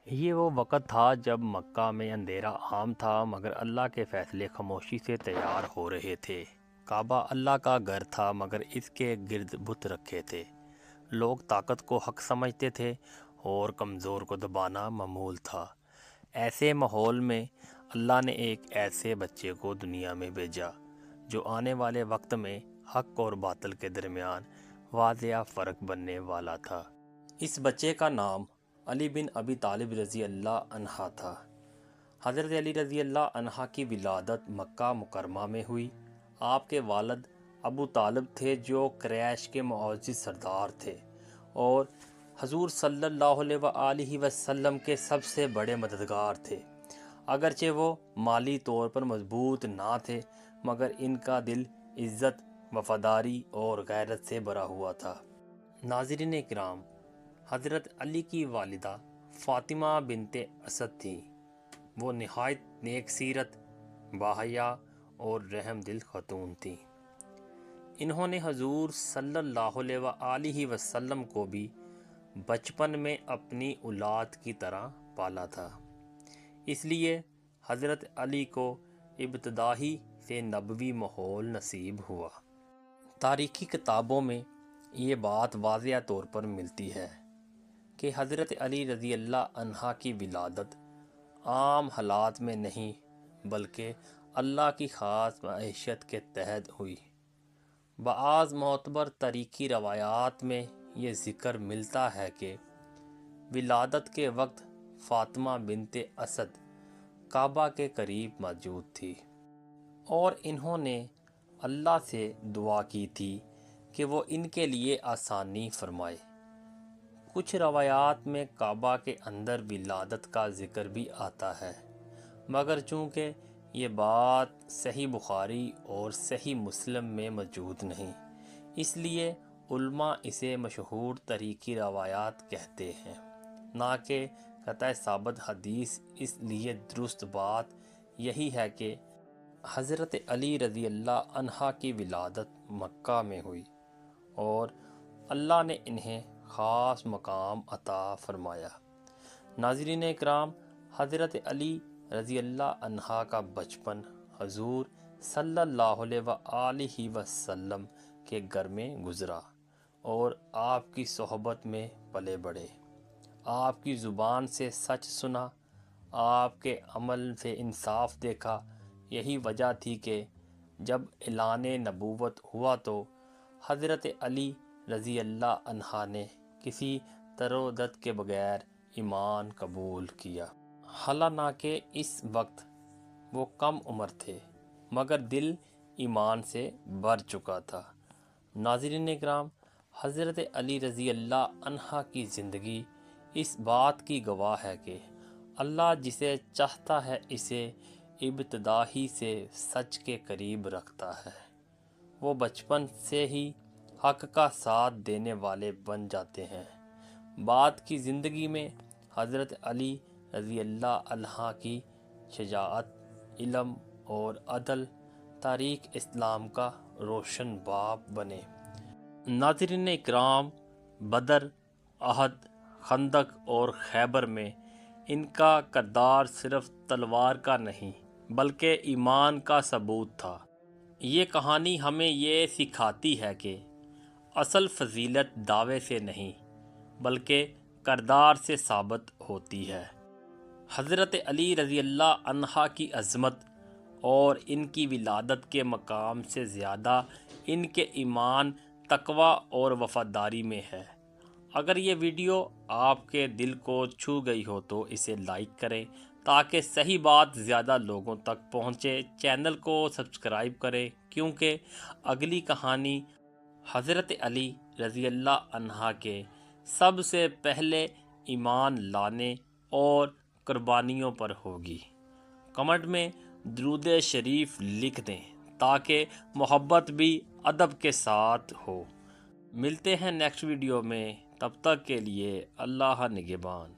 یہ وہ وقت تھا جب مکہ میں اندھیرا عام تھا، مگر اللہ کے فیصلے خاموشی سے تیار ہو رہے تھے۔ کعبہ اللہ کا گھر تھا، مگر اس کے گرد بت رکھے تھے۔ لوگ طاقت کو حق سمجھتے تھے اور کمزور کو دبانا معمول تھا۔ ایسے ماحول میں اللہ نے ایک ایسے بچے کو دنیا میں بھیجا جو آنے والے وقت میں حق اور باطل کے درمیان واضح فرق بننے والا تھا۔ اس بچے کا نام علی بن ابی طالب رضی اللہ عنہ تھا۔ حضرت علی رضی اللہ عنہ کی ولادت مکہ مکرمہ میں ہوئی۔ آپ کے والد ابو طالب تھے جو قریش کے معزز سردار تھے اور حضور صلی اللہ علیہ وآلہ وسلم کے سب سے بڑے مددگار تھے۔ اگرچہ وہ مالی طور پر مضبوط نہ تھے، مگر ان کا دل عزت، وفاداری اور غیرت سے بھرا ہوا تھا۔ ناظرین اکرام، حضرت علی کی والدہ فاطمہ بنت اسد تھیں۔ وہ نہایت نیک سیرت، باحیا اور رحم دل خاتون تھیں۔ انہوں نے حضور صلی اللہ علیہ وآلہ وسلم کو بھی بچپن میں اپنی اولاد کی طرح پالا تھا، اس لیے حضرت علی کو ابتدا ہی سے نبوی ماحول نصیب ہوا۔ تاریخی کتابوں میں یہ بات واضح طور پر ملتی ہے کہ حضرت علی رضی اللہ عنہ کی ولادت عام حالات میں نہیں بلکہ اللہ کی خاص معیشت کے تحت ہوئی۔ بعض معتبر تاریخی روایات میں یہ ذکر ملتا ہے کہ ولادت کے وقت فاطمہ بنت اسد کعبہ کے قریب موجود تھی اور انہوں نے اللہ سے دعا کی تھی کہ وہ ان کے لیے آسانی فرمائے۔ کچھ روایات میں کعبہ کے اندر ولادت کا ذکر بھی آتا ہے، مگر چونکہ یہ بات صحیح بخاری اور صحیح مسلم میں موجود نہیں، اس لیے علماء اسے مشہور تاریخی روایات کہتے ہیں، نہ کہ قطع ثابت حدیث۔ اس لیے درست بات یہی ہے کہ حضرت علی رضی اللہ عنہ کی ولادت مکہ میں ہوئی اور اللہ نے انہیں خاص مقام عطا فرمایا۔ ناظرین اکرام، حضرت علی رضی اللہ عنہ کا بچپن حضور صلی اللہ علیہ وآلہ وسلم کے گھر میں گزرا اور آپ کی صحبت میں پلے بڑھے۔ آپ کی زبان سے سچ سنا، آپ کے عمل سے انصاف دیکھا۔ یہی وجہ تھی کہ جب اعلان نبوت ہوا تو حضرت علی رضی اللہ عنہ نے کسی تردد کے بغیر ایمان قبول کیا۔ حالانکہ اس وقت وہ کم عمر تھے، مگر دل ایمان سے بھر چکا تھا۔ ناظرین اکرام، حضرت علی رضی اللہ عنہ کی زندگی اس بات کی گواہ ہے کہ اللہ جسے چاہتا ہے اسے ابتدا ہی سے سچ کے قریب رکھتا ہے۔ وہ بچپن سے ہی حق کا ساتھ دینے والے بن جاتے ہیں۔ بعد کی زندگی میں حضرت علی رضی اللہ عنہ کی شجاعت، علم اور عدل تاریخ اسلام کا روشن باب بنے۔ ناظرین اکرام، بدر، احد، خندق اور خیبر میں ان کا کردار صرف تلوار کا نہیں بلکہ ایمان کا ثبوت تھا۔ یہ کہانی ہمیں یہ سکھاتی ہے کہ اصل فضیلت دعوے سے نہیں بلکہ کردار سے ثابت ہوتی ہے۔ حضرت علی رضی اللہ عنہ کی عظمت اور ان کی ولادت کے مقام سے زیادہ ان کے ایمان، تقوی اور وفاداری میں ہے۔ اگر یہ ویڈیو آپ کے دل کو چھو گئی ہو تو اسے لائک کریں تاکہ صحیح بات زیادہ لوگوں تک پہنچے۔ چینل کو سبسکرائب کریں کیونکہ اگلی کہانی حضرت علی رضی اللہ عنہ کے سب سے پہلے ایمان لانے اور قربانیوں پر ہوگی۔ کمنٹ میں درود شریف لکھ دیں تاکہ محبت بھی ادب کے ساتھ ہو۔ ملتے ہیں نیکسٹ ویڈیو میں، تب تک کے لیے اللہ نگہبان۔